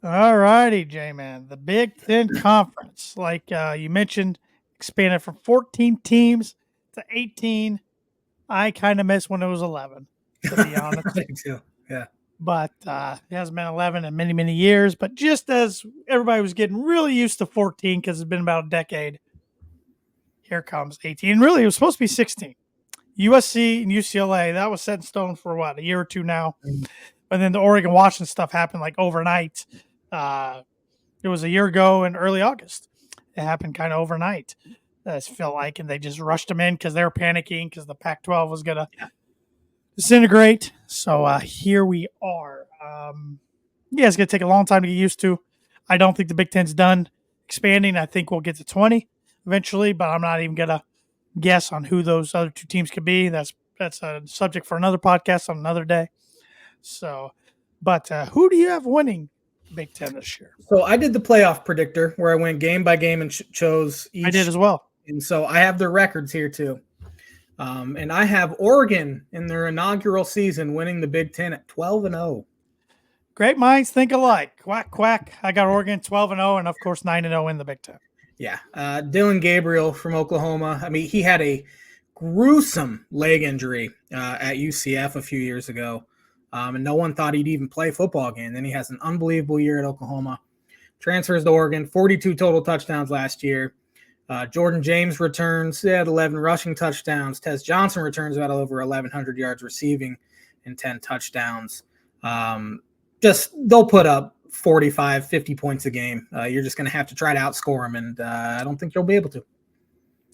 All righty, J-Man. The Big Ten Conference, like you mentioned, expanded from 14 teams to 18. I kind of miss when it was 11, to be honest. Me too. Yeah. But it hasn't been 11 in many, many years. But just as everybody was getting really used to 14 because it's been about a decade, here comes 18. Really, it was supposed to be 16. USC and UCLA, that was set in stone for what, a year or two now. Mhm. But then the Oregon Washington stuff happened like overnight. It was a year ago in early August. It happened kind of overnight. I felt like, and they just rushed them in because they were panicking because the Pac-12 was going to disintegrate. So here we are. Yeah, it's going to take a long time to get used to. I don't think the Big Ten's done expanding. I think we'll get to 20 eventually, but I'm not even going to guess on who those other two teams could be. That's a subject for another podcast on another day. So, but who do you have winning Big Ten this year? So I did the playoff predictor where I went game by game and chose each. I did as well. And so I have their records here too. And I have Oregon in their inaugural season winning the Big Ten at 12-0. Great minds think alike. Quack, quack. I got Oregon 12-0 and, of course, 9-0 in the Big Ten. Yeah. Dylan Gabriel from Oklahoma. I mean, he had a gruesome leg injury at UCF a few years ago. And no one thought he'd even play football again. Then he has an unbelievable year at Oklahoma. Transfers to Oregon, 42 total touchdowns last year. Jordan James returns. They had 11 rushing touchdowns. Tez Johnson returns about over 1,100 yards receiving and 10 touchdowns. They'll put up 45, 50 points a game. You're just going to have to try to outscore them, and I don't think you'll be able to.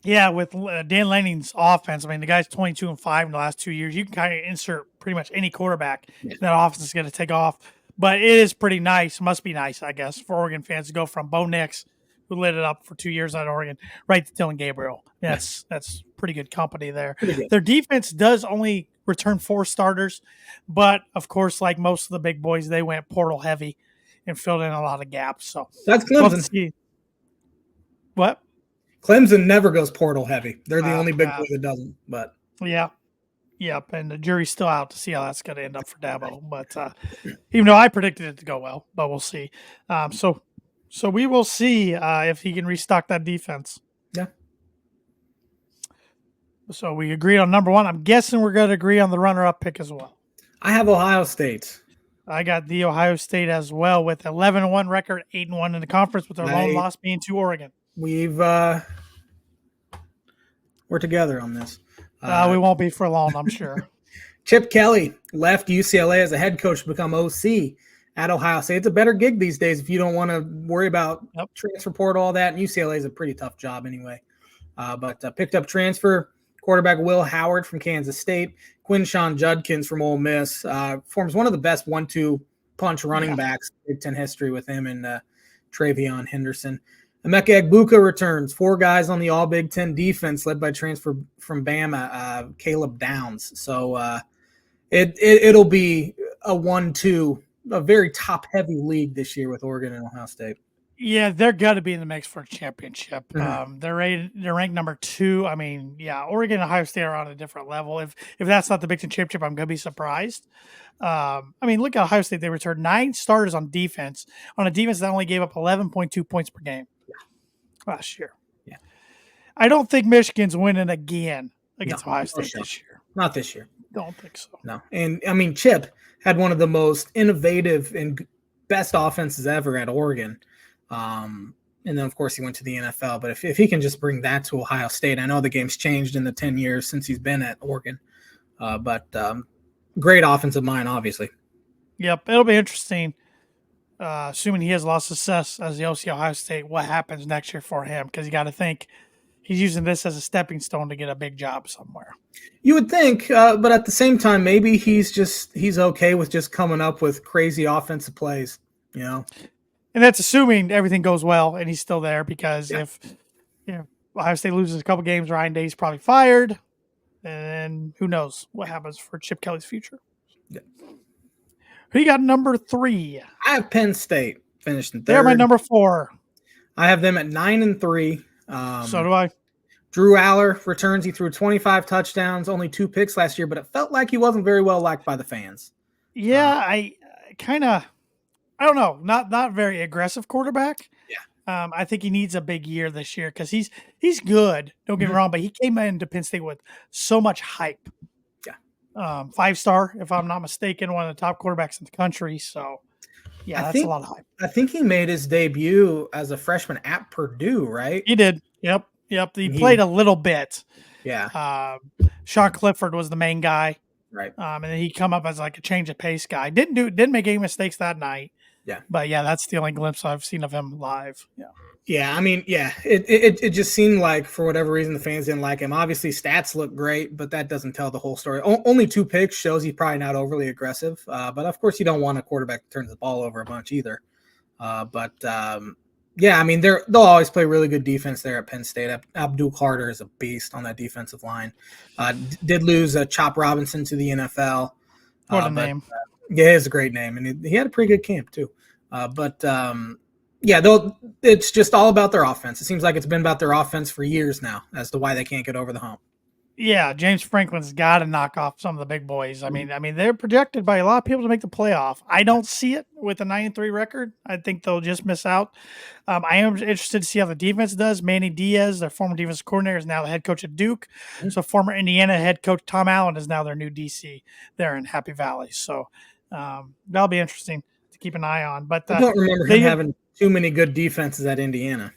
Yeah, with Dan Lanning's offense, I mean, the guy's 22-5 in the last 2 years. You can kind of insert pretty much any quarterback. Yeah. That offense is going to take off. But it is pretty nice, must be nice, I guess, for Oregon fans to go from Bo Nix, who lit it up for 2 years at Oregon, right to Dylan Gabriel. That's pretty good company there. Good. Their defense does only return 4 starters, but, of course, like most of the big boys, they went portal heavy and filled in a lot of gaps. So that's Clemson. What? Clemson never goes portal heavy. They're the only big boy that doesn't. But yeah. Yep, and the jury's still out to see how that's going to end up for Dabo. But even though I predicted it to go well, but we'll see. So we will see if he can restock that defense. Yeah. So we agreed on number 1. I'm guessing we're going to agree on the runner-up pick as well. I have Ohio State. I got the Ohio State as well with 11-1 record, 8-1 in the conference, with their lone loss being to Oregon. We're together on this. We won't be for long, I'm sure. Chip Kelly left UCLA as a head coach to become OC at Ohio State. It's a better gig these days if you don't want to worry about transfer portal, all that. And UCLA is a pretty tough job anyway. But picked up transfer quarterback Will Howard from Kansas State. Quinshawn Judkins from Ole Miss forms one of the best 1-2 punch running backs in Big Ten history with him and Travion Henderson. Emeka Egbuka returns. 4 guys on the All Big Ten defense, led by transfer from Bama, Caleb Downs. So it'll be a 1-2, a very top-heavy league this year with Oregon and Ohio State. Yeah, they're going to be in the mix for a championship. Mm-hmm. They're ranked number 2. I mean, yeah, Oregon and Ohio State are on a different level. If that's not the Big Ten championship, I'm going to be surprised. I mean, look at Ohio State. They returned 9 starters on defense, on a defense that only gave up 11.2 points per game last year. Yeah, I don't think Michigan's winning again against Ohio State this year. Not this year. Don't think so. No, and I mean, Chip had one of the most innovative and best offenses ever at Oregon. And then, of course, he went to the NFL. But if he can just bring that to Ohio State, I know the game's changed in the 10 years since he's been at Oregon. But great offensive mind, obviously. Yep, it'll be interesting. Assuming he has a lot of success as the OC Ohio State, what happens next year for him? Because you got to think he's using this as a stepping stone to get a big job somewhere. You would think, but at the same time, maybe he's okay with just coming up with crazy offensive plays, you know. And that's assuming everything goes well and he's still there, because if Ohio State loses a couple games, Ryan Day's probably fired, and who knows what happens for Chip Kelly's future. Yeah. Who you got number 3? I have Penn State finished in 3rd. They're my number 4. I have them at 9-3. So do I. Drew Aller returns. He threw 25 touchdowns, only 2 picks last year, but it felt like he wasn't very well liked by the fans. Yeah, I kind of I don't know, not very aggressive quarterback. Yeah. I think he needs a big year this year because he's good. Don't get me wrong, but he came into Penn State with so much hype. Yeah. 5-star, if I'm not mistaken, one of the top quarterbacks in the country. So, yeah, that's a lot of hype. I think he made his debut as a freshman at Purdue, right? He did. Yep. He played a little bit. Yeah. Sean Clifford was the main guy. Right. And then he come up as like a change of pace guy. Didn't make any mistakes that night. Yeah. But yeah, that's the only glimpse I've seen of him live. Yeah. Yeah, I mean, yeah, it just seemed like for whatever reason the fans didn't like him. Obviously, stats look great, but that doesn't tell the whole story. Only 2 picks shows he's probably not overly aggressive. But of course, you don't want a quarterback that turns the ball over a bunch either. Yeah, I mean, they'll always play really good defense there at Penn State. Abdul Carter is a beast on that defensive line. Did lose Chop Robinson to the NFL. What a name! Yeah, it's a great name, and he had a pretty good camp too. Yeah, it's just all about their offense. It seems like it's been about their offense for years now as to why they can't get over the hump. Yeah, James Franklin's got to knock off some of the big boys. I mean, they're projected by a lot of people to make the playoff. I don't see it with a 9-3 record. I think they'll just miss out. I am interested to see how the defense does. Manny Diaz, their former defensive coordinator, is now the head coach at Duke. Mm-hmm. So former Indiana head coach Tom Allen is now their new DC there in Happy Valley. So that'll be interesting to keep an eye on. But I don't remember him having too many good defenses at Indiana.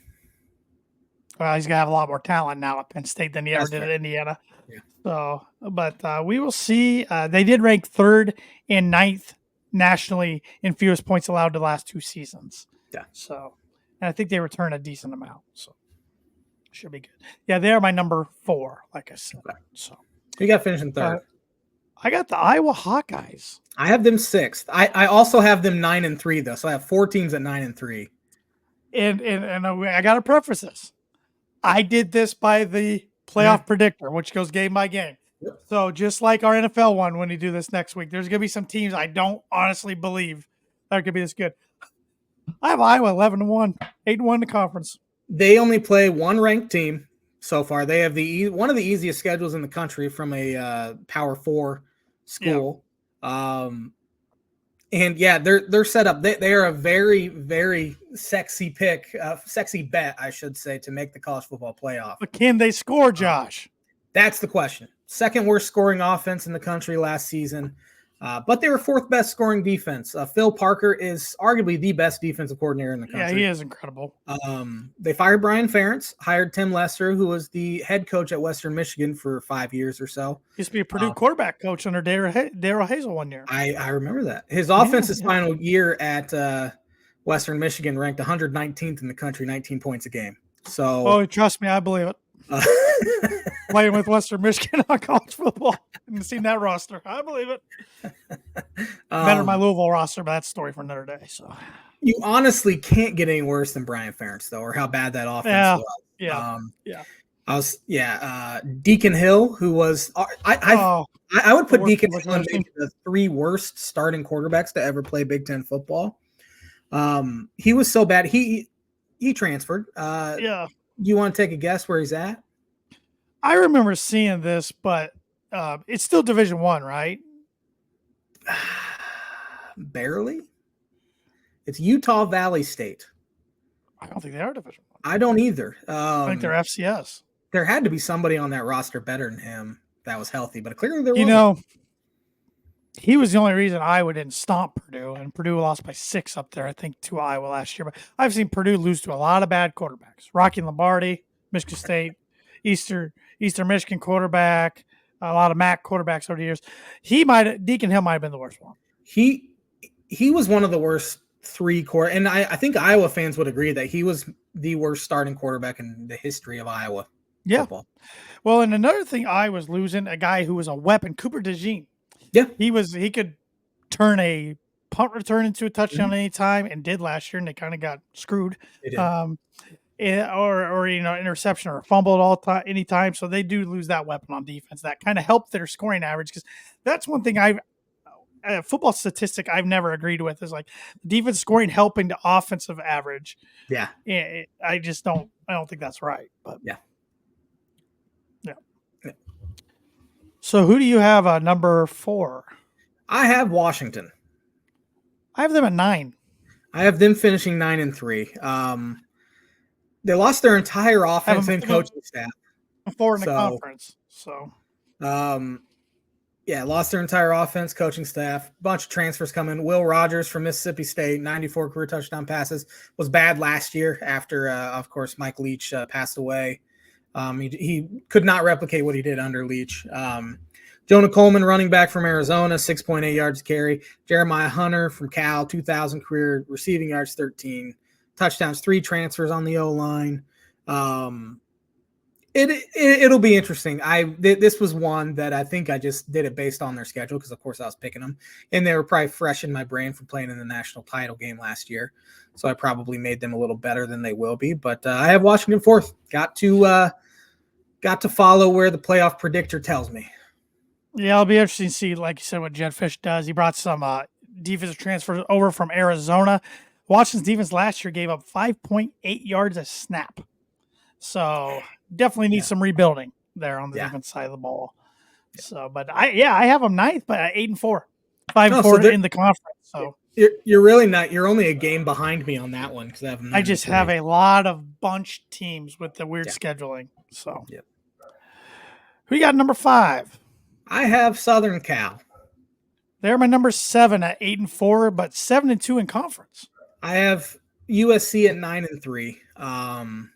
Well, he's got to have a lot more talent now at Penn State than he ever did at Indiana. Yeah. So, but we will see. They did rank 3rd and 9th nationally in fewest points allowed the last 2 seasons. Yeah. So, and I think they return a decent amount. So, should be good. Yeah, they are my number 4, like I said. Okay. So, you got finishing 3rd. I got the Iowa Hawkeyes. I have them 6th. I also have them 9-3 though, so I have 4 teams at 9-3. And I got to preface this. I did this by the playoff predictor, which goes game by game. Yep. So just like our NFL one, when you do this next week, there's going to be some teams I don't honestly believe that could be this good. I have Iowa 11-1, 8-1 in the conference. They only play one ranked team so far. They have one of the easiest schedules in the country from a Power 4 school. Yeah. And yeah, they're set up. They are a very, very sexy bet, I should say, to make the college football playoff. But can they score, Josh? That's the question. 2nd worst scoring offense in the country last season. But they were 4th best scoring defense. Phil Parker is arguably the best defensive coordinator in the country. Yeah, he is incredible. They fired Brian Ferentz, hired Tim Lesser, who was the head coach at Western Michigan for 5 years or so. He used to be a Purdue quarterback coach under Darrell Hazel one year. I remember that. His offense's final year at Western Michigan ranked 119th in the country, 19 points a game. So, trust me, I believe it. Playing with Western Michigan on college football and seen that roster. I believe it. Better than my Louisville roster, but that's a story for another day. So you honestly can't get any worse than Brian Ferentz, though, or how bad that offense was. Deacon Hill, who was I would put Deacon Hill in the 3 worst starting quarterbacks to ever play Big Ten football. He was so bad. He transferred. You want to take a guess where he's at? I remember seeing this, but it's still Division I, right? Barely. It's Utah Valley State. I don't think they are Division I. I don't either. I think they're FCS. There had to be somebody on that roster better than him that was healthy, but clearly there wasn't. He was the only reason Iowa didn't stomp Purdue, and Purdue lost by 6 up there, I think, to Iowa last year. But I've seen Purdue lose to a lot of bad quarterbacks. Rocky Lombardi, Michigan State, Eastern Michigan quarterback, a lot of MAC quarterbacks over the years. Deacon Hill might have been the worst one. He was one of the worst 3 and I think Iowa fans would agree that he was the worst starting quarterback in the history of Iowa football. Well, and another thing, I was losing a guy who was a weapon, Cooper DeJean. Yeah, he could turn a punt return into a touchdown any time, and did last year, and they kind of got screwed. They did. Or interception or fumble at any time. So they do lose that weapon on defense. That kind of helped their scoring average, because that's one thing football statistic I've never agreed with, is like defense scoring helping the offensive average. Yeah, I don't think that's right. But yeah. So who do you have number 4? I have Washington. I have them at 9. I have them finishing 9-3. They lost their entire offense and coaching staff. 4 in the conference. So, lost their entire offense, coaching staff. Bunch of transfers coming. Will Rogers from Mississippi State, 94 career touchdown passes, was bad last year after, of course, Mike Leach passed away. He could not replicate what he did under Leach. Jonah Coleman, running back from Arizona, 6.8 yards carry. Jeremiah Hunter from Cal, 2,000 career receiving yards, 13 touchdowns, 3 transfers on the O-line. It'll be interesting. This was one that I think I just did it based on their schedule because, of course, I was picking them. And they were probably fresh in my brain from playing in the national title game last year. So I probably made them a little better than they will be. But I have Washington 4th. Got to follow where the playoff predictor tells me. Yeah, it'll be interesting to see, like you said, what Jed Fish does. He brought some defensive transfers over from Arizona. Washington's defense last year gave up 5.8 yards a snap. So definitely need some rebuilding there on the defense side of the ball. Yeah. So, but I have them 9th, but 8-4, 5-4 in the conference. So you're really not. You're only a game behind me on that one because I just have a lot of bunch teams with the weird scheduling. So, who you got number 5? I have Southern Cal. They're my number 7 at 8-4, but 7-2 in conference. I have USC at 9-3.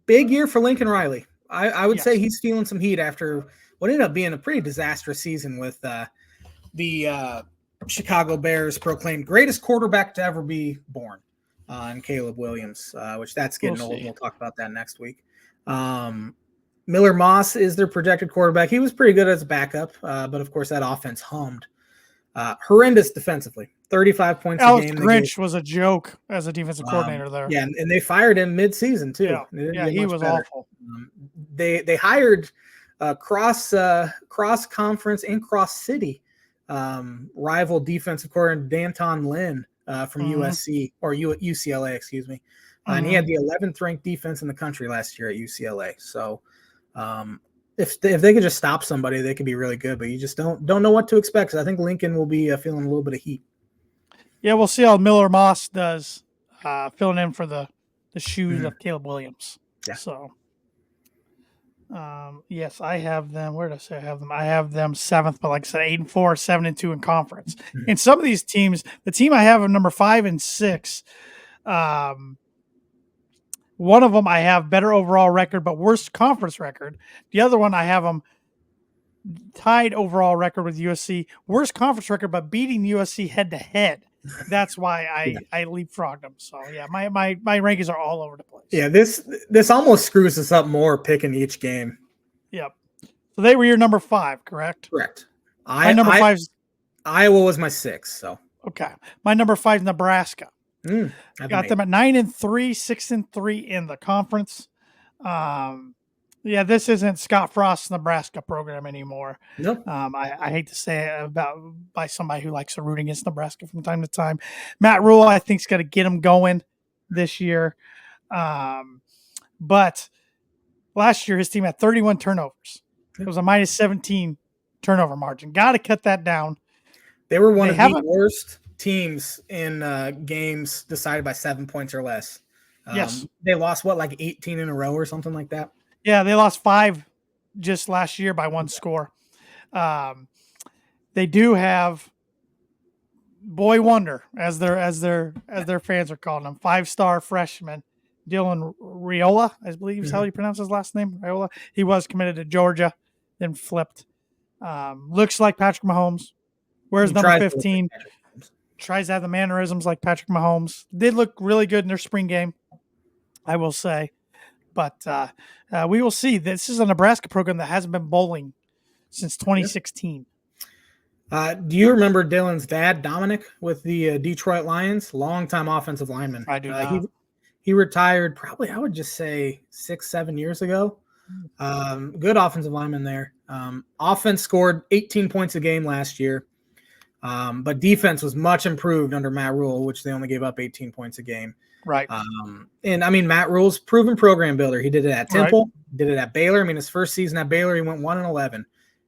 Big year for Lincoln Riley. I would say he's feeling some heat after what ended up being a pretty disastrous season with the Chicago Bears proclaimed greatest quarterback to ever be born, and Caleb Williams, which that's getting old. We'll talk about that next week. Miller Moss is their projected quarterback. He was pretty good as a backup, but of course that offense hummed. Horrendous defensively. 35 points Alex a game. Grinch was a joke as a defensive coordinator there. Yeah, and they fired him mid-season too. Yeah, he was awful. They hired cross-conference and cross-city rival defensive coordinator Danton Lynn from USC or UCLA, excuse me. And he had the 11th ranked defense in the country last year at UCLA. So if they could just stop somebody, they could be really good. But you just don't know what to expect. Because I think Lincoln will be feeling a little bit of heat. Yeah, we'll see how Miller Moss does filling in for the shoes of Caleb Williams. Yeah. So, yes, I have them. Where did I say I have them? I have them 7th, but like I said, 8-4, 7-2 in conference. And some of these teams, the team I have them number 5 and 6. One of them I have better overall record, but worst conference record. The other one I have them tied overall record with USC, worst conference record, but beating USC head to head. That's why I leapfrogged them. So yeah, my rankings are all over the place. Yeah, this almost screws us up more picking each game. Yep. So they were your number 5, correct? Correct. My number 5 is Iowa was my 6. So okay. My number 5 is Nebraska. Got them at 9-3, 6-3 in the conference. Yeah, this isn't Scott Frost's Nebraska program anymore. Nope. I hate to say it by somebody who likes to root against Nebraska from time to time. Matt Rule, I think, is going to get them going this year. But last year, his team had 31 turnovers. It was a minus 17 turnover margin. Got to cut that down. They were one of the worst teams in games decided by 7 points or less. Yes. They lost, like 18 in a row or something like that? Yeah, they lost 5 just last year by 1 score. They do have Boy Wonder, as their fans are calling him, 5-star freshman Dylan Raiola, I believe is how you pronounce his last name. Raiola. He was committed to Georgia, then flipped. Looks like Patrick Mahomes. Wears number 15. Tries to have the mannerisms like Patrick Mahomes. Did look really good in their spring game, I will say. But we will see. This is a Nebraska program that hasn't been bowling since 2016. Do you remember Dylan's dad, Dominic, with the Detroit Lions? Longtime offensive lineman. I do not. He retired probably, I would just say, 6-7 years ago. Good offensive lineman there. Offense scored 18 points a game last year. But defense was much improved under Matt Rule, which they only gave up 18 points a game. Right. And I mean, Matt Rule's proven program builder. He did it at Temple, did it at Baylor. I mean, his first season at Baylor, he went 1-11.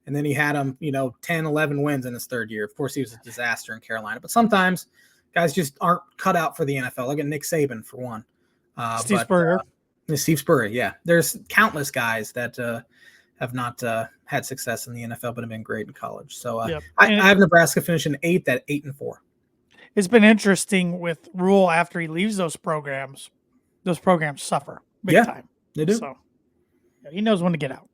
And then he had him, 10, 11 wins in his third year. Of course, he was a disaster in Carolina. But sometimes Guys just aren't cut out for the NFL. Look at Nick Saban for one. Steve Spurrier. Steve Spurrier, yeah. There's countless guys that have not had success in the NFL, but have been great in college. So Yep. I have Nebraska finishing 8th at 8-4. It's been interesting with Rule after he leaves those programs. Those programs suffer big time. They do. So he knows when to get out.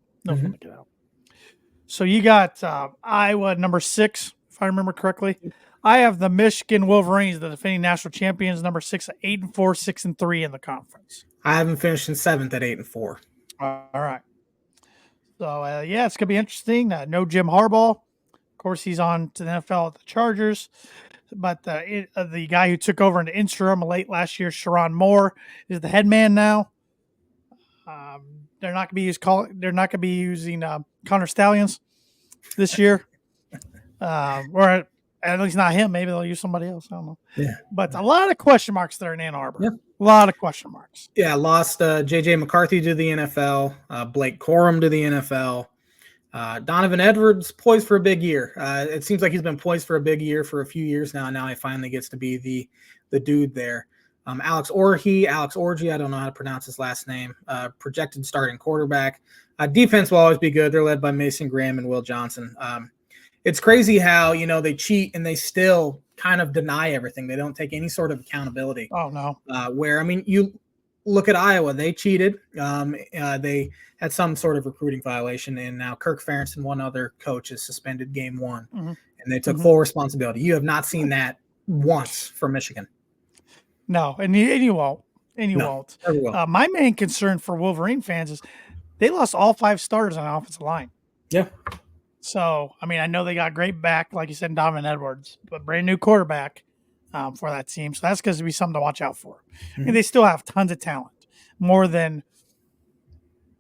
So you got Iowa number 6, if I remember correctly. I have the Michigan Wolverines, the defending national champions, number 6 at 8-4, 6-3 in the conference. I haven't finished in 7th at 8-4. All right. So it's gonna be interesting. No Jim Harbaugh. Of course, he's on to the NFL at the Chargers. But the guy who took over in the interim late last year, Sharon Moore, is the head man now. They're not going to be using Connor Stallions this year, or at least not him. Maybe they'll use somebody else. I don't know. Yeah. But a lot of question marks there in Ann Arbor. Yeah. A lot of question marks. Yeah, lost J.J. McCarthy to the NFL, Blake Corum to the NFL. Donovan Edwards poised for a big year. It seems like he's been poised for a big year for a few years now. Now he finally gets to be the dude there. Alex Orji, I don't know how to pronounce his last name, projected starting quarterback. Defense will always be good. They're led by Mason Graham and Will Johnson. It's crazy how, they cheat and they still kind of deny everything. They don't take any sort of accountability. Oh, no. You look at Iowa, they cheated. They had some sort of recruiting violation, and now Kirk Ferentz and one other coach is suspended game 1, and they took full responsibility. You have not seen that once from Michigan. No, and you won't. And you won't. My main concern for Wolverine fans is they lost all 5 starters on the offensive line. Yeah. So, I know they got great back, like you said, Donovan Edwards, but brand new quarterback for that team. So that's going to be something to watch out for. And they still have tons of talent, more than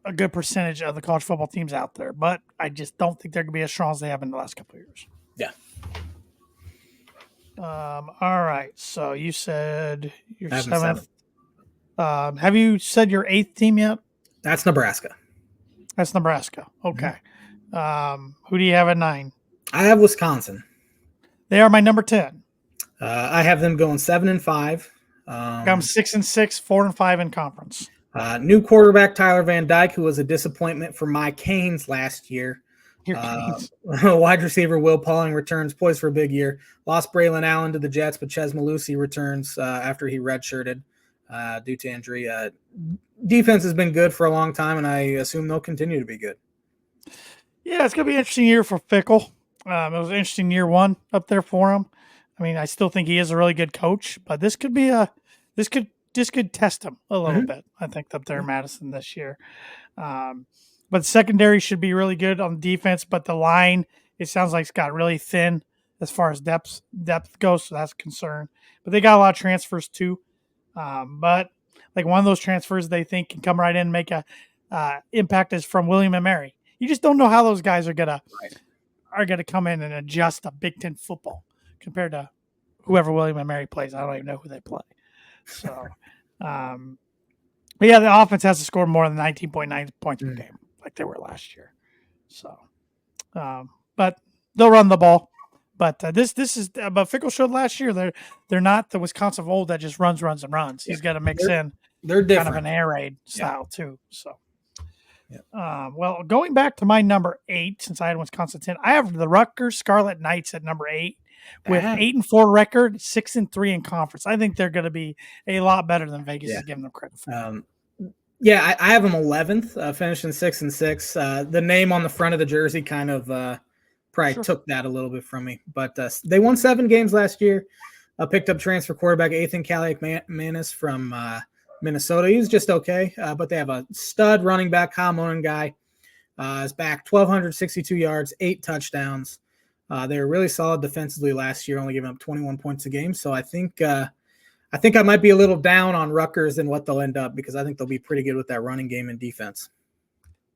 a good percentage of the college football teams out there. But I just don't think they're going to be as strong as they have in the last couple of years. Yeah. All right. So you said your 7th. Have you said your 8th team yet? That's Nebraska. Okay. Who do you have at 9? I have Wisconsin. They are my number 10. I have them going 7-5. I'm 6-6, 4-5 in conference. New quarterback Tyler Van Dyke, who was a disappointment for my Canes last year. Wide receiver Will Pauling returns, poised for a big year. Lost Braylon Allen to the Jets, but Ches Malusi returns after he redshirted due to injury. Defense has been good for a long time, and I assume they'll continue to be good. Yeah, it's going to be an interesting year for Fickell. It was an interesting year 1 up there for him. I still think he is a really good coach, but this could test him a little bit. I think up there in Madison this year. But secondary should be really good on defense, but the line, it sounds like it's got really thin as far as depth goes, so that's a concern. But they got a lot of transfers too. But like one of those transfers they think can come right in and make a impact is from William and Mary. You just don't know how those guys are gonna come in and adjust to Big Ten football compared to whoever William and Mary plays. I don't even know who they play. So, but yeah, the offense has to score more than 19.9 points per game like they were last year. So, but they'll run the ball. But this is but Fickell showed last year they're not the Wisconsin of old that just runs. He's got to mix in. They're different. Kind of an air raid style too. So, well, going back to my number 8, since I had Wisconsin 10, I have the Rutgers Scarlet Knights at number 8 with 8-4 record, 6-3 in conference. I think they're going to be a lot better than Vegas is giving them credit for. I have them 11th, finishing 6-6. The name on the front of the jersey kind of probably took that a little bit from me, but they won 7 games last year. Picked up transfer quarterback Ethan Kaliak-Manis from Minnesota. He's just okay, but they have a stud running back, Kyle Monin guy. Is back 1,262 yards, 8 touchdowns. They were really solid defensively last year, only giving up 21 points a game. So I think I might be a little down on Rutgers and what they'll end up, because I think they'll be pretty good with that running game and defense.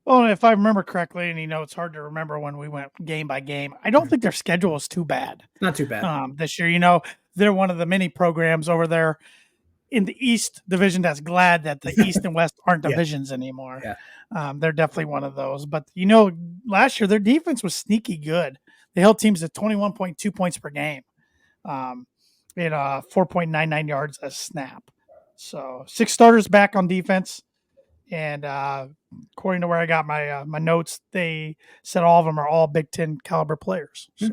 Well, if I remember correctly, and it's hard to remember when we went game by game, I don't think their schedule is too bad. Not too bad. This year, they're one of the many programs over there in the East Division that's glad that the East and West aren't divisions anymore. Yeah. They're definitely one of those. But, last year their defense was sneaky good. They held teams at 21.2 points per game. in 4.99 yards a snap. So 6 starters back on defense. And according to where I got my my notes, they said all of them are all Big Ten caliber players. So,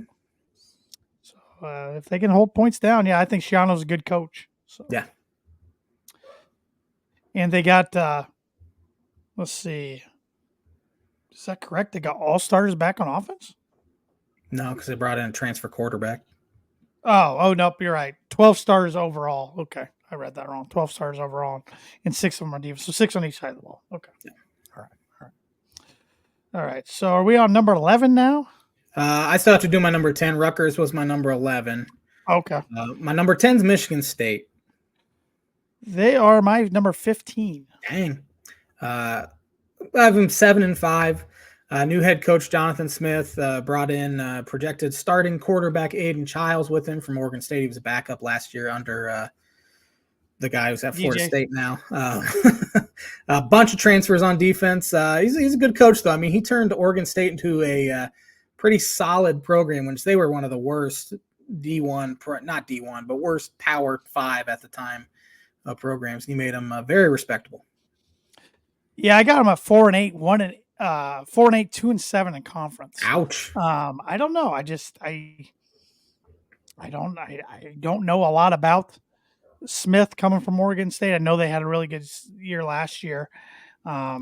if they can hold points down, yeah, I think Shiano's a good coach. So Yeah. And they got, let's see, is that correct? They got all starters back on offense? No, because they brought in a transfer quarterback. Oh, nope, you're right. 12 stars overall. Okay, I read that wrong. 12 stars overall, and 6 of them on defense. So 6 on each side of the ball. Okay. Yeah. All right. So are we on number 11 now? I still have to do my number 10. Rutgers was my number 11. Okay. My number 10 is Michigan State. They are my number 15. Dang. I have them 7-5. New head coach Jonathan Smith brought in projected starting quarterback Aiden Childs with him from Oregon State. He was a backup last year under the guy who's at Florida State now. A bunch of transfers on defense. He's a good coach, though. I mean, he turned Oregon State into a pretty solid program, which they were one of the worst D1, not D1, but worst Power 5 at the time programs. He made them very respectable. Yeah, I got them at 4-8, 4-8, 2-7 in conference. Ouch. I don't know. I don't know a lot about Smith coming from Oregon State. I know they had a really good year last year. I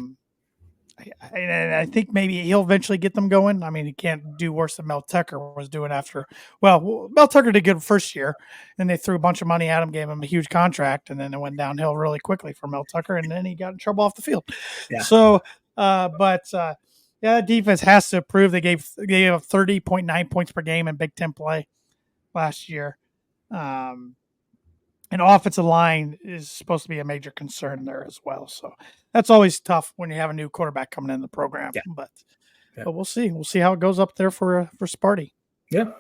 think maybe he'll eventually get them going. I mean, he can't do worse than Mel Tucker was doing after. Well, Mel Tucker did good first year, then they threw a bunch of money at him, gave him a huge contract, and then it went downhill really quickly for Mel Tucker, and then he got in trouble off the field. Yeah. So, defense has to improve. They gave 30.9 points per game in Big Ten play last year. And offensive line is supposed to be a major concern there as well. So that's always tough when you have a new quarterback coming in the program. Yeah. But we'll see. We'll see how it goes up there for Sparty. Yeah.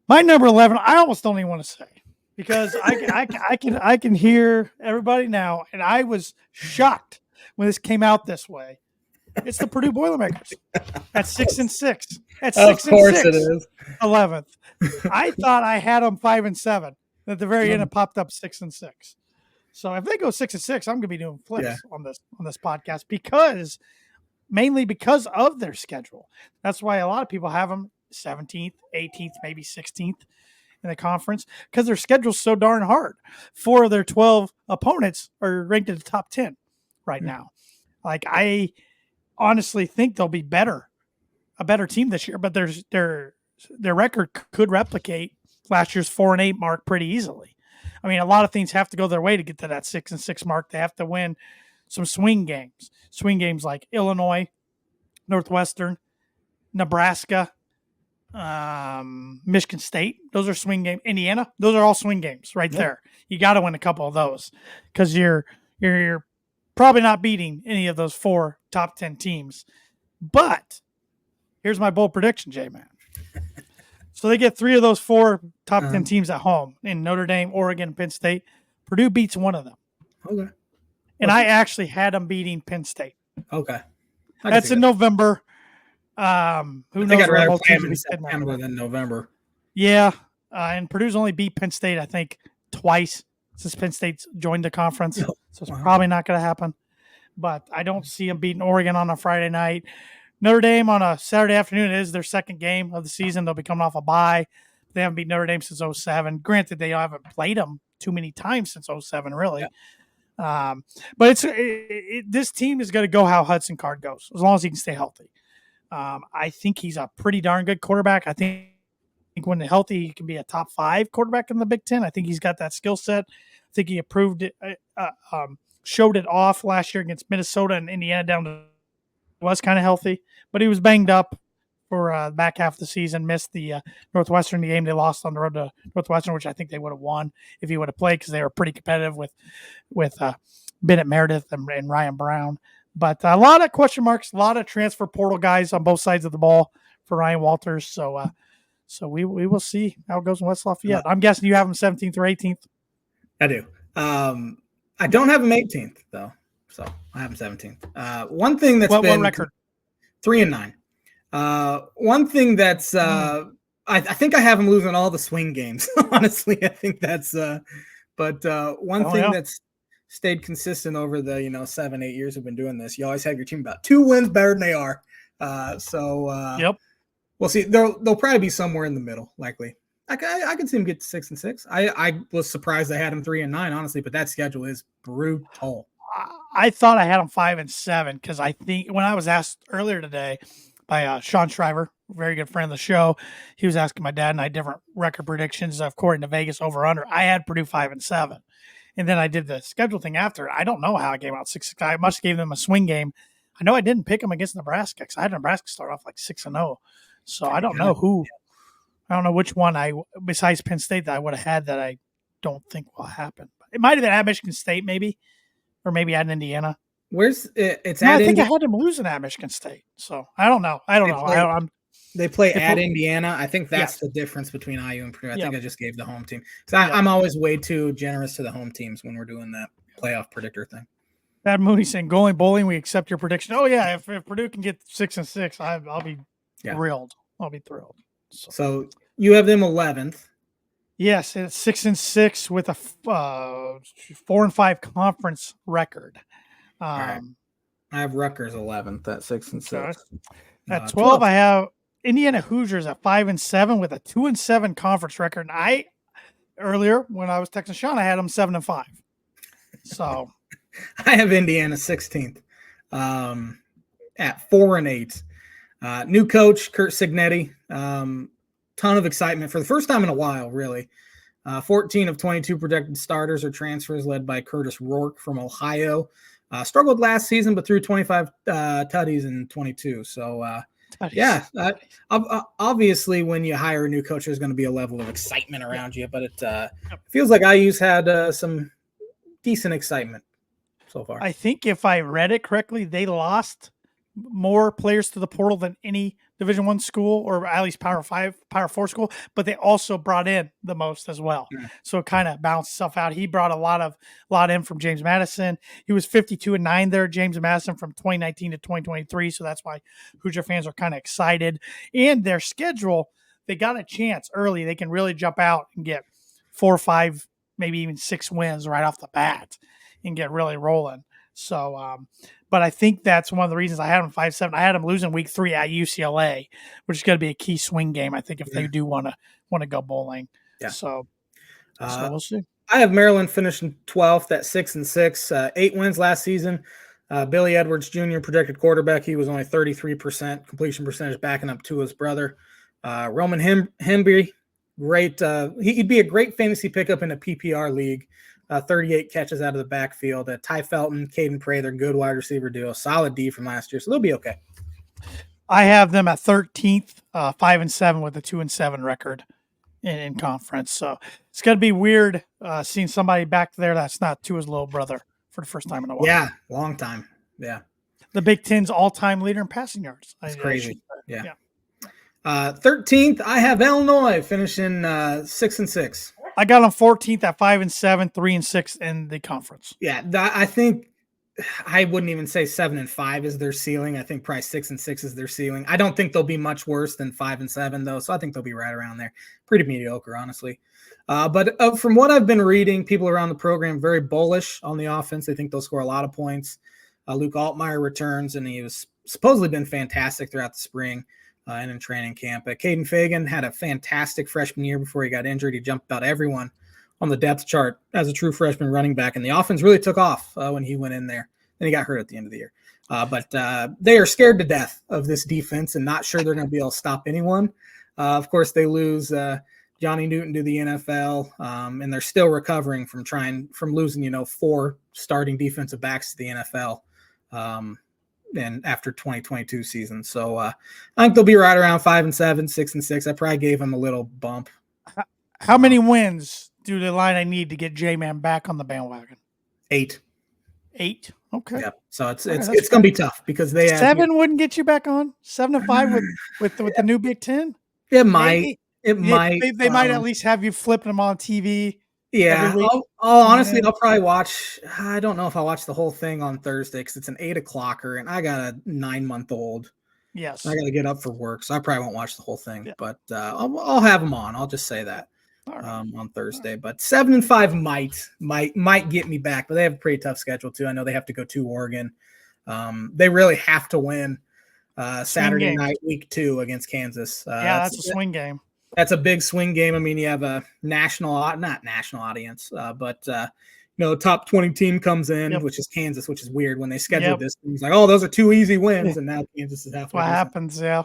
My number 11, I almost don't even want to say because I can hear everybody now, and I was shocked when this came out this way. It's the Purdue Boilermakers at 6-6. At 6-6. Of course it is. 11th. I thought I had them 5-7. At the very end, it popped up 6-6. So if they go 6-6, I'm going to be doing flips on this podcast mainly because of their schedule. That's why a lot of people have them 17th, 18th, maybe 16th in the conference because their schedule's so darn hard. 4 of their 12 opponents are ranked in the top 10 right now. Like I honestly think they'll be a better team this year, but their record could replicate last year's 4-8 mark pretty easily. I mean, a lot of things have to go their way to get to that 6-6 mark. They have to win some swing games like Illinois, Northwestern, Nebraska, Michigan State. Those are swing games. Indiana, those are all swing games right there. You got to win a couple of those because you're probably not beating any of those 4 top 10 teams. But here's my bold prediction, J-Man. So they get 3 of those 4 top 10 teams at home in Notre Dame, Oregon, and Penn State. Purdue beats one of them. Okay. And I actually had them beating Penn State. Okay. That's in November. Who knows? I'd rather play them in September than November. Yeah. And Purdue's only beat Penn State, I think, twice since Penn State's joined the conference. So it's probably not going to happen. But I don't see them beating Oregon on a Friday night. Notre Dame on a Saturday afternoon is their second game of the season. They'll be coming off a bye. They haven't beat Notre Dame since 2007. Granted, they haven't played them too many times since 2007, really. Yeah. But this team is going to go how Hudson Card goes, as long as he can stay healthy. I think he's a pretty darn good quarterback. I think when healthy, he can be a top 5 quarterback in the Big Ten. I think he's got that skill set. I think he improved it, showed it off last year against Minnesota and Indiana down to was kind of healthy, but he was banged up for the back half of the season, missed the Northwestern game. They lost on the road to Northwestern, which I think they would have won if he would have played because they were pretty competitive with Bennett Meredith and Ryan Brown. But a lot of question marks, a lot of transfer portal guys on both sides of the ball for Ryan Walters. So we will see how it goes in West Lafayette. I'm guessing you have him 17th or 18th. I do. I don't have him 18th though. So I have him 17th. One thing that's what record? 3-9. One thing that's I think I have them losing all the swing games. Honestly, I think that's but one thing that's stayed consistent over the 7-8 years we've been doing this, you always have your team about 2 wins better than they are. Yep. We'll see. They'll probably be somewhere in the middle, likely. I can see them get to 6-6. I was surprised I had them 3-9, honestly, but that schedule is brutal. I thought I had them 5-7 because I think when I was asked earlier today by Sean Shriver, very good friend of the show, he was asking my dad and I different record predictions according to Vegas over under. I had Purdue 5-7, and then I did the schedule thing after. I don't know how I gave out 6-6. I must have gave them a swing game. I know I didn't pick them against Nebraska because I had Nebraska start off like 6-0. So I don't know who. I don't know which one besides Penn State that I would have had that I don't think will happen. It might have been at Michigan State, maybe, or maybe at Indiana. Where's it's no, at? I think I had them losing at Michigan State. So I don't know. They play at Indiana. I think that's the difference between IU and Purdue. I think I just gave the home team. So I'm always way too generous to the home teams when we're doing that playoff predictor thing. Bad Mooney saying, "Going bowling, we accept your prediction." Oh yeah, if Purdue can get 6-6, I'll be thrilled. I'll be thrilled. So you have them 11th. Yes, it's 6-6 with a 4-5 conference record. Right. I have Rutgers 11th at 6-6. Okay. At 12, I have Indiana Hoosiers at 5-7 with a 2-7 conference record. And earlier when I was texting Sean, I had them 7-5. So I have Indiana 16th at 4-8. New coach Kurt Signetti. Ton of excitement for the first time in a while, really. 14 of 22 projected starters are transfers led by Curtis Rourke from Ohio. Struggled last season, but threw 25 tutties in 22. So, obviously when you hire a new coach, there's going to be a level of excitement around you, but it feels like IU's had some decent excitement so far. I think if I read it correctly, they lost more players to the portal than any Division I school, or at least Power 5, Power 4 school, but they also brought in the most as well. Yeah. So it kind of balanced itself out. He brought a lot in from James Madison. He was 52-9 there, James Madison, from 2019 to 2023. So that's why Hoosier fans are kind of excited. And their schedule, they got a chance early. They can really jump out and get 4 or 5, maybe even 6 wins right off the bat and get really rolling. So, but I think that's one of the reasons I had them 5-7. I had them losing week 3 at UCLA, which is going to be a key swing game, I think, if they do want to go bowling. Yeah. So we'll see. I have Maryland finishing 12th at 6-6, 8 wins last season. Billy Edwards Jr., projected quarterback. He was only 33% completion percentage, backing up to his brother. Roman Hemby, great. He'd be a great fantasy pickup in a PPR league. 38 catches out of the backfield. Ty Felton, Caden Prather, good wide receiver duo. Solid D from last year, so they'll be okay. I have them at 13th, 5-7 with a 2-7 record in conference. So it's going to be weird seeing somebody back there that's not Tua's little brother for the first time in a while. Yeah, long time. Yeah. The Big Ten's all-time leader in passing yards. It's crazy. Yeah. 13th, I have Illinois finishing 6-6. I got them 14th at 5-7, 3-6 in the conference. Yeah, I think I wouldn't even say 7-5 is their ceiling. I think probably 6-6 is their ceiling. I don't think they'll be much worse than 5-7 though, so I think they'll be right around there. Pretty mediocre, honestly. But from what I've been reading, people around the program very bullish on the offense. They think they'll score a lot of points. Luke Altmaier returns, and he was supposedly been fantastic throughout the spring. And in training camp. Caden Fagan had a fantastic freshman year before he got injured. He jumped about everyone on the depth chart as a true freshman running back, and the offense really took off when he went in there. Then he got hurt at the end of the year. But they are scared to death of this defense and not sure they're going to be able to stop anyone. Of course, they lose Johnny Newton to the NFL, and they're still recovering from losing 4 starting defensive backs to the NFL. And after 2022 season. So I think they'll be right around 5-7, 6-6. I probably gave them a little bump. How many wins do the line I need to get J-Man back on the bandwagon? 8. 8? Okay. Yep. So it's going to be tough because they have 7 wouldn't get you back on? 7-5 with the new Big Ten? It might. They might at least have you flipping them on TV. Yeah, honestly, I'll probably watch. I don't know if I'll watch the whole thing on Thursday because it's an 8 o'clocker, and I got a 9-month-old. Yes. I got to get up for work, so I probably won't watch the whole thing. Yeah. But I'll have them on. I'll just say that All right. on Thursday. Right. But 7-5 might get me back, but they have a pretty tough schedule too. I know they have to go to Oregon. They really have to win Saturday night, week 2 against Kansas. That's a swing game. That's a big swing game. I mean, you have a not national audience, but top 20 team comes in, which is Kansas, which is weird when they scheduled this. It's like, oh, those are 2 easy wins, and now Kansas is halfway. What happens? Yeah.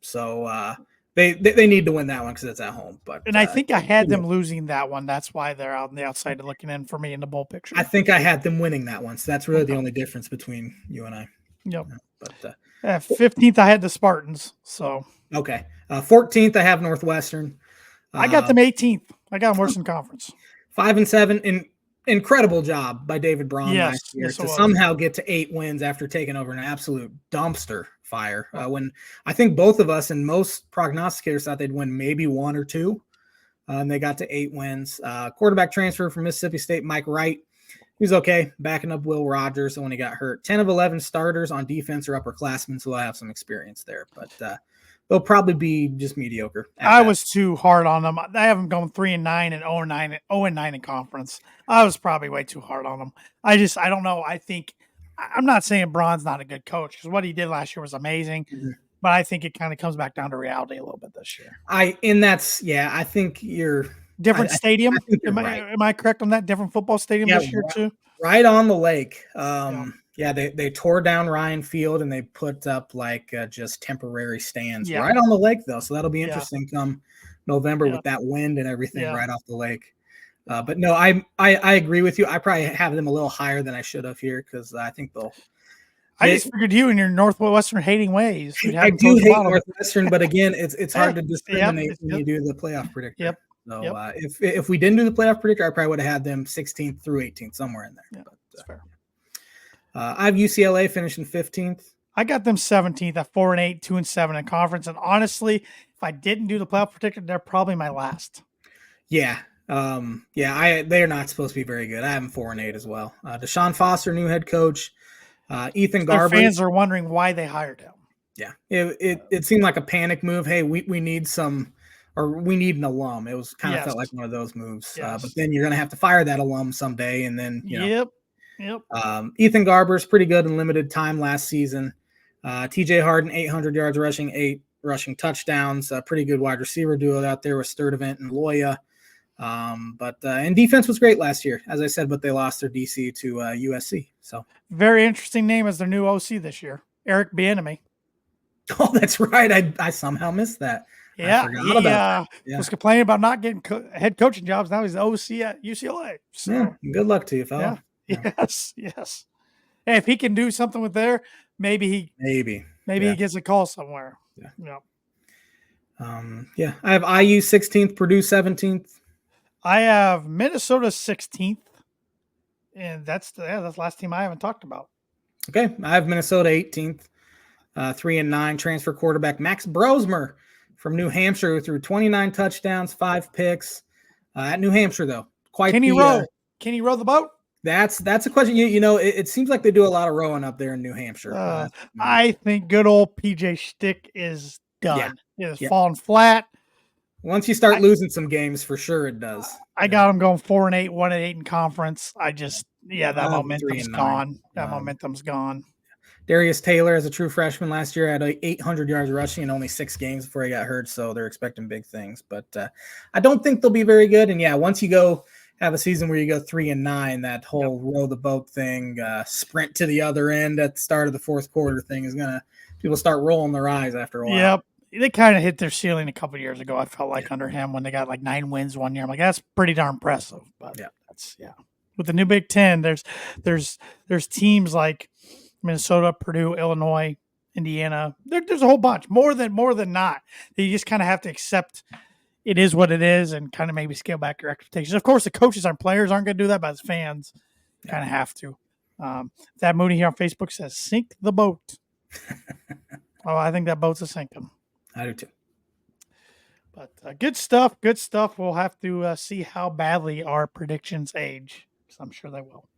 So they need to win that one because it's at home. But I think I had them losing that one. That's why they're out on the outside looking in for me in the bowl picture. I think I had them winning that one. So that's really the only difference between you and I. Yep. But 15th, I had the Spartans. So okay. 14th, I have Northwestern. I got them 18th. I got them worse in conference. 5-7. Incredible job by David Braun last year to somehow get to 8 wins after taking over an absolute dumpster fire. When I think both of us and most prognosticators thought they'd win maybe 1 or 2, and they got to 8 wins. Quarterback transfer from Mississippi State, Mike Wright. He was okay, backing up Will Rogers when he got hurt. 10 of 11 starters on defense are upperclassmen, so I have some experience there. But they'll probably be just mediocre. I was too hard on them. I have them going 3-9 and 0-9 in conference. I was probably way too hard on them. I don't know. I'm not saying Braun's not a good coach because what he did last year was amazing, but I think it kind of comes back down to reality a little bit this year. I think you're different stadium. Right. Am I correct on that? Different football stadium this year too. Right on the lake. They tore down Ryan Field and they put up just temporary stands right on the lake though. So that'll be interesting come November with that wind and everything right off the lake. But no, I agree with you. I probably have them a little higher than I should have here because I think I just figured you in your Northwestern hating ways. I do hate Northwestern, but again, it's hard to discriminate when you do the playoff predictor. Yep. So if we didn't do the playoff predictor, I probably would have had them 16th through 18th, somewhere in there. Yeah, that's fair. I have UCLA finishing 15th. I got them 17th at 4-8, 2-7 in conference. And honestly, if I didn't do the playoff predictor, they're probably my last. Yeah. They're not supposed to be very good. I have them 4-8 as well. Deshaun Foster, new head coach. Ethan Garber. Fans are wondering why they hired him. Yeah. It seemed like a panic move. Hey, we need we need an alum. It was kind of felt like one of those moves. But then you're going to have to fire that alum someday. And then, Yep. Ethan Garber's pretty good in limited time last season. TJ Harden, 800 yards rushing, 8 rushing touchdowns. Pretty good wide receiver duo out there with Sturdivant and Loya. And defense was great last year, as I said, but they lost their DC to USC. So very interesting name as their new OC this year, Eric Bieniemy. Oh, that's right. I somehow missed that. Yeah, he was complaining about not getting head coaching jobs. Now he's the OC at UCLA. So good luck to you, fella. Yeah. Yes. Hey, if he can do something with there, maybe he gets a call somewhere. Yeah. I have IU 16th, Purdue 17th. I have Minnesota 16th, and that's the last team I haven't talked about. Okay, I have Minnesota 18th, 3-9 transfer quarterback Max Brosmer from New Hampshire threw 29 touchdowns, 5 picks at New Hampshire though. Can he row? Can he row the boat? That's a question. It seems like they do a lot of rowing up there in New Hampshire. I think good old PJ Stick is done. It has fallen flat. Once you start losing some games, for sure it does. I got them going 4-8, 1-8 in conference. That momentum's gone. That momentum's gone. Darius Taylor, as a true freshman last year, had 800 yards rushing in only 6 games before he got hurt, so they're expecting big things. But I don't think they'll be very good. And once you go have a season where you go 3-9, that whole row the boat thing, sprint to the other end at the start of the fourth quarter thing is gonna people start rolling their eyes after a while. Yep. They kind of hit their ceiling a couple of years ago. I felt like under him when they got 9 wins one year. I'm like, that's pretty darn impressive. But with the new Big Ten, there's teams like Minnesota, Purdue, Illinois, Indiana. There's a whole bunch, more than not. You just kind of have to accept it is what it is and kind of maybe scale back your expectations. Of course, the coaches and players aren't going to do that, but as fans, kind of have to. That Mooney here on Facebook says, "Sink the boat." Oh, I think that boat's a sinking. I do too. But good stuff. Good stuff. We'll have to see how badly our predictions age, because I'm sure they will.